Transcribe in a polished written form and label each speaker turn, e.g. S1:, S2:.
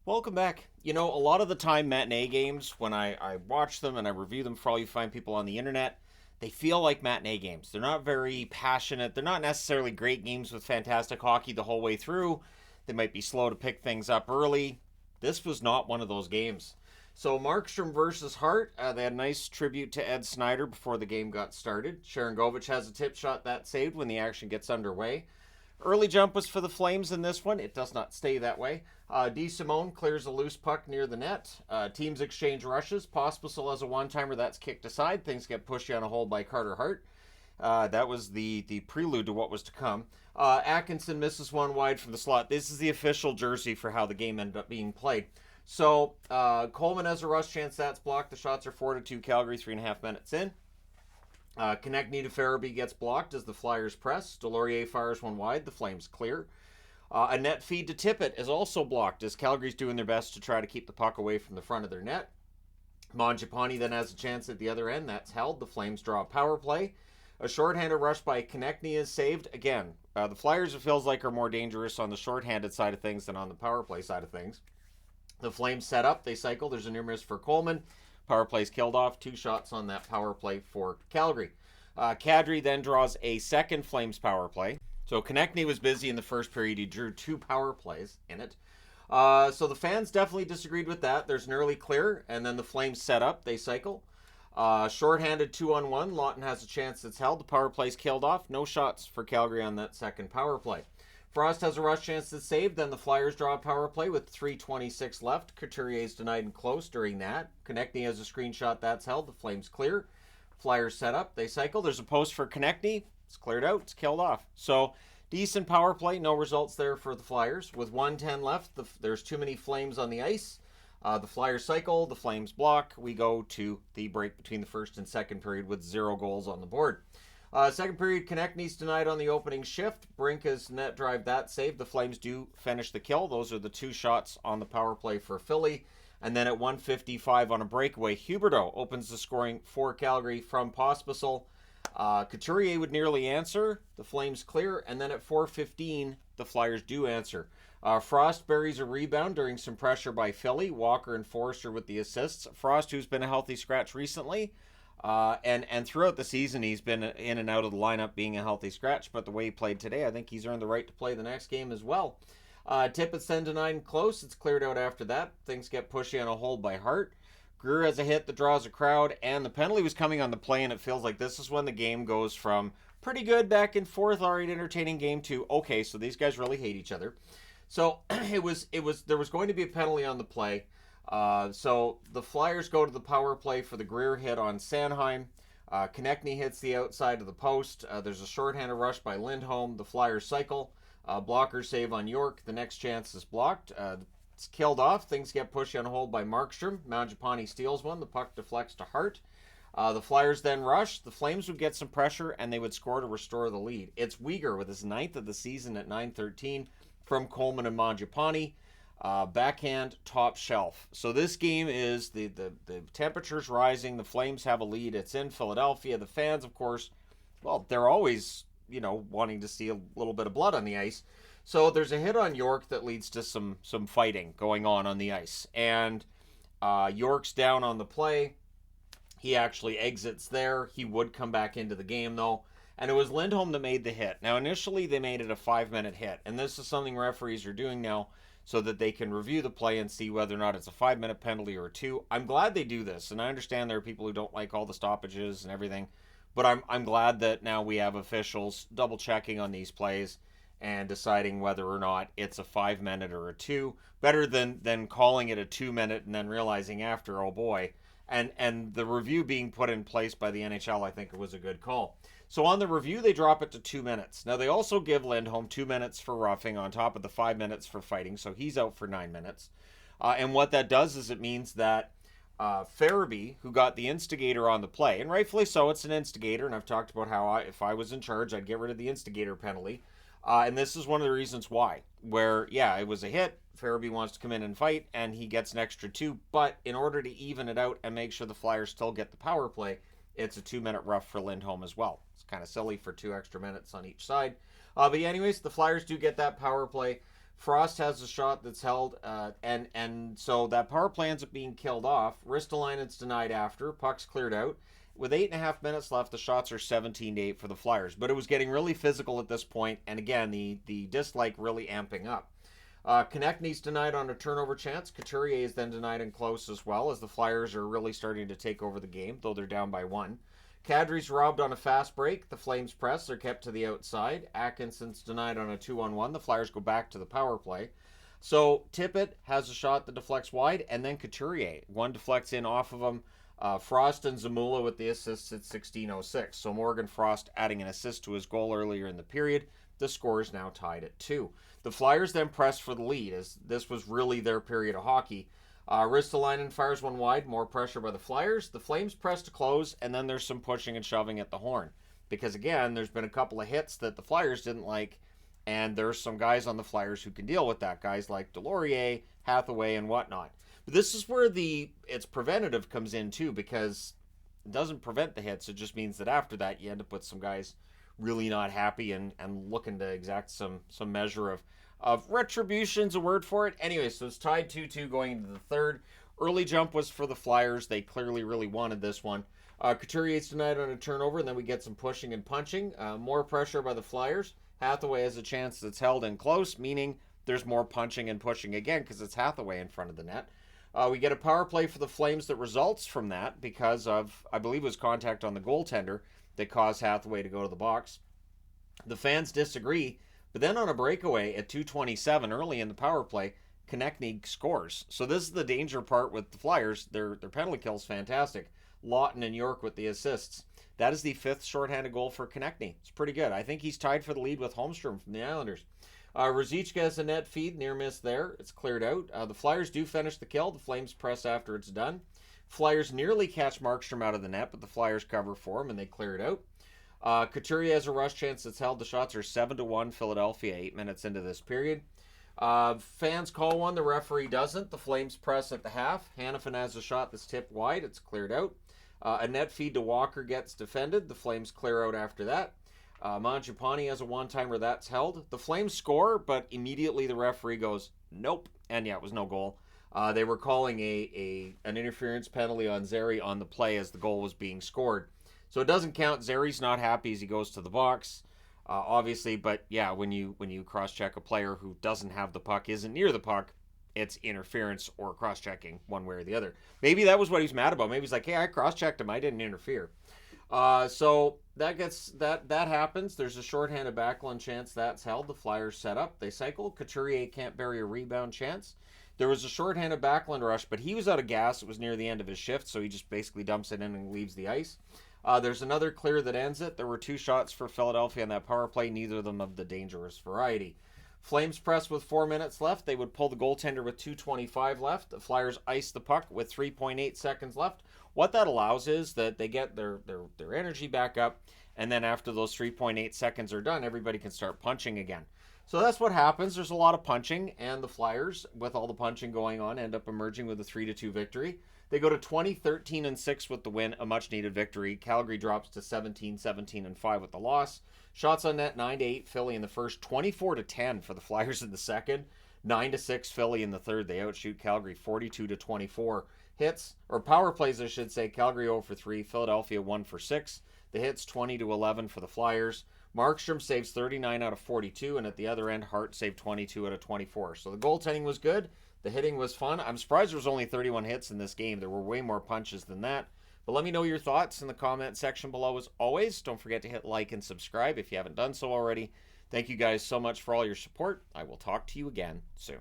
S1: Welcome back. A lot of the time, matinee games, when I watch them and I review them for all you fine people on the internet, they feel like matinee games. They're not very passionate. They're not necessarily great games with fantastic hockey the whole way through. They might be slow to pick things up early. This was not one of those games. So, Markstrom versus Hart, they had a nice tribute to Ed Snyder before the game got started. Sharon Govich has a tip shot that saved when the action gets underway. Early jump was for the Flames in this one. It does not stay that way. DeSimone clears a loose puck near the net. Teams exchange rushes. Pospisil has a one-timer that's kicked aside. Things get pushed on a hole by Carter Hart. That was the prelude to what was to come. Atkinson misses one wide from the slot. This is the official jersey for how the game ended up being played. So Coleman has a rush chance. That's blocked. The shots are 4-2 Calgary, 3.5 minutes in. Konechny to Farabee gets blocked as the Flyers press. Delorier fires one wide. The Flames clear. A net feed to Tippett is also blocked as Calgary's doing their best to try to keep the puck away from the front of their net. Mangiapane then has a chance at the other end. That's held. The Flames draw a power play. A shorthanded rush by Konechny is saved. Again, the Flyers, it feels like, are more dangerous on the shorthanded side of things than on the power play side of things. The Flames set up. They cycle. There's a near miss for Coleman. Power play's killed off. 2 shots on that power play for Calgary. Kadri then draws a second Flames power play. So Konechny was busy in the first period. He drew 2 power plays in it. So the fans definitely disagreed with that. There's an early clear, and then the Flames set up. They cycle. Shorthanded 2-on-1. Lawton has a chance that's held. The power play's killed off. No shots for Calgary on that second power play. Frost has a rush chance that's saved. Then the Flyers draw a power play with 3:26 left. Couturier is denied and close during that. Konechny has a screenshot that's held. The Flames clear. Flyers set up. They cycle. There's a post for Konechny. It's cleared out. It's killed off. So decent power play. No results there for the Flyers. With 1:10 left, there's too many Flames on the ice. The Flyers cycle. The Flames block. We go to the break between the first and second period with 0 goals on the board. Second period, Konechny's denied on the opening shift. Brink has net drive that save. The Flames do finish the kill. Those are the 2 shots on the power play for Philly. And then at 1:55 on a breakaway, Huberdeau opens the scoring for Calgary from Pospisil. Couturier would nearly answer. The Flames clear. And then at 4:15, the Flyers do answer. Frost buries a rebound during some pressure by Philly. Walker and Forrester with the assists. Frost, who's been a healthy scratch recently, and throughout the season, he's been in and out of the lineup being a healthy scratch. But the way he played today, I think he's earned the right to play the next game as well. Tippett's then denied and close. It's cleared out after that. Things get pushy on a hold by Hart. Greer has a hit that draws a crowd, and the penalty was coming on the play, and it feels like this is when the game goes from pretty good back and forth, all right, entertaining game to, okay, so these guys really hate each other. So there was going to be a penalty on the play. So the Flyers go to the power play for the Greer hit on Sanheim. Konechny hits the outside of the post. There's a shorthanded rush by Lindholm. The Flyers cycle. Blocker save on York. The next chance is blocked. It's killed off. Things get pushed on hold by Markstrom. Mangiapane steals one. The puck deflects to Hart. The Flyers then rush. The Flames would get some pressure, and they would score to restore the lead. It's Weegar with his 9th of the season at 9:13 from Coleman and Mangiapane. Backhand, top shelf. So this game is the temperature's rising. The Flames have a lead. It's in Philadelphia. The fans, of course, well, they're always, wanting to see a little bit of blood on the ice. So there's a hit on York that leads to some fighting going on the ice. And York's down on the play. He actually exits there. He would come back into the game, though. And it was Lindholm that made the hit. Now, initially, they made it a 5-minute hit. And this is something referees are doing now so that they can review the play and see whether or not it's a 5-minute penalty or a 2. I'm glad they do this. And I understand there are people who don't like all the stoppages and everything. But I'm glad that now we have officials double-checking on these plays and deciding whether or not it's a 5-minute or a 2. Better than calling it a 2-minute and then realizing after, oh boy. And the review being put in place by the NHL, I think it was a good call. So on the review, they drop it to 2 minutes. Now, they also give Lindholm 2 minutes for roughing on top of the 5 minutes for fighting, so he's out for 9 minutes. And what that does is it means that Farabee, who got the instigator on the play, and rightfully so, it's an instigator, and I've talked about how if I was in charge, I'd get rid of the instigator penalty. And this is one of the reasons why, where, yeah, it was a hit. Farabee wants to come in and fight, and he gets an extra 2. But in order to even it out and make sure the Flyers still get the power play, it's a 2-minute rough for Lindholm as well. It's kind of silly for 2 extra minutes on each side. But anyways, the Flyers do get that power play. Frost has a shot that's held, and so that power play ends up being killed off. Ristolainen's denied after. Puck's cleared out. With 8.5 minutes left, the shots are 17-8 for the Flyers. But it was getting really physical at this point, and again, the dislike really amping up. Konechny's denied on a turnover chance. Couturier is then denied in close as well, as the Flyers are really starting to take over the game, though they're down by 1. Kadri's robbed on a fast break. The Flames press. They're kept to the outside. Atkinson's denied on a 2-on-1. The Flyers go back to the power play. So Tippett has a shot that deflects wide, and then Couturier. One deflects in off of him. Frost and Zamula with the assists at 16:06. So Morgan Frost adding an assist to his goal earlier in the period. The score is now tied at 2. The Flyers then press for the lead, as this was really their period of hockey. Ristolainen fires one wide, more pressure by the Flyers. The Flames press to close, and then there's some pushing and shoving at the horn. Because again, there's been a couple of hits that the Flyers didn't like, and there's some guys on the Flyers who can deal with that. Guys like Delorier, Hathaway, and whatnot. But this is where it's preventative comes in too, because it doesn't prevent the hits. It just means that after that, you end up with some guys really not happy and looking to exact some measure of retribution's a word for it. Anyway, so it's tied 2-2 going into the third. Early jump was for the Flyers. They clearly really wanted this one. Couturier's denied on a turnover, and then we get some pushing and punching. More pressure by the Flyers. Hathaway has a chance that's held in close, meaning there's more punching and pushing again because it's Hathaway in front of the net. We get a power play for the Flames that results from that because of, I believe it was contact on the goaltender that caused Hathaway to go to the box. The fans disagree. But then on a breakaway at 2:27 early in the power play, Konechny scores. So this is the danger part with the Flyers. Their penalty kill is fantastic. Lawton and York with the assists. That is the 5th shorthanded goal for Konechny. It's pretty good. I think he's tied for the lead with Holmstrom from the Islanders. Ruzicka has a net feed, near miss there. It's cleared out. The Flyers do finish the kill. The Flames press after it's done. Flyers nearly catch Markstrom out of the net, but the Flyers cover for him and they clear it out. Couturier has a rush chance that's held. The shots are 7-1 Philadelphia 8 minutes into this period. Fans call one. The referee doesn't. The Flames press at the half. Hanifin has a shot that's tipped wide. It's cleared out. A net feed to Walker gets defended. The Flames clear out after that. Mangiapane has a one-timer that's held. The Flames score, but immediately the referee goes, nope. And yeah, it was no goal. They were calling an interference penalty on Zary on the play as the goal was being scored. So it doesn't count. Zary's not happy as he goes to the box, obviously. But yeah, when you cross-check a player who doesn't have the puck, isn't near the puck, it's interference or cross-checking one way or the other. Maybe that was what he's mad about. Maybe he's like, hey, I cross-checked him. I didn't interfere. So that happens. There's a shorthanded backline chance that's held. The Flyers set up. They cycle. Couturier can't bury a rebound chance. There was a shorthanded backline rush, but he was out of gas. It was near the end of his shift, so he just basically dumps it in and leaves the ice. There's another clear that ends it. There were 2 shots for Philadelphia on that power play, neither of them of the dangerous variety. Flames press with 4 minutes left. They would pull the goaltender with 2:25 left. The Flyers ice the puck with 3.8 seconds left. What that allows is that they get their energy back up, and then after those 3.8 seconds are done, everybody can start punching again. So that's what happens. There's a lot of punching, and the Flyers, with all the punching going on, end up emerging with a 3-2 victory. They go to 20-13-6 with the win, a much-needed victory. Calgary drops to 17-17-5 with the loss. Shots on net, 9-8 Philly in the first, 24-10 for the Flyers in the second, 9-6 Philly in the third. They outshoot Calgary 42-24. Hits, or power plays, I should say. Calgary 0 for 3, Philadelphia 1 for 6. The hits 20-11 for the Flyers. Markstrom saves 39 out of 42, and at the other end, Hart saved 22 out of 24. So the goaltending was good. The hitting was fun. I'm surprised there was only 31 hits in this game. There were way more punches than that. But let me know your thoughts in the comment section below as always. Don't forget to hit like and subscribe if you haven't done so already. Thank you guys so much for all your support. I will talk to you again soon.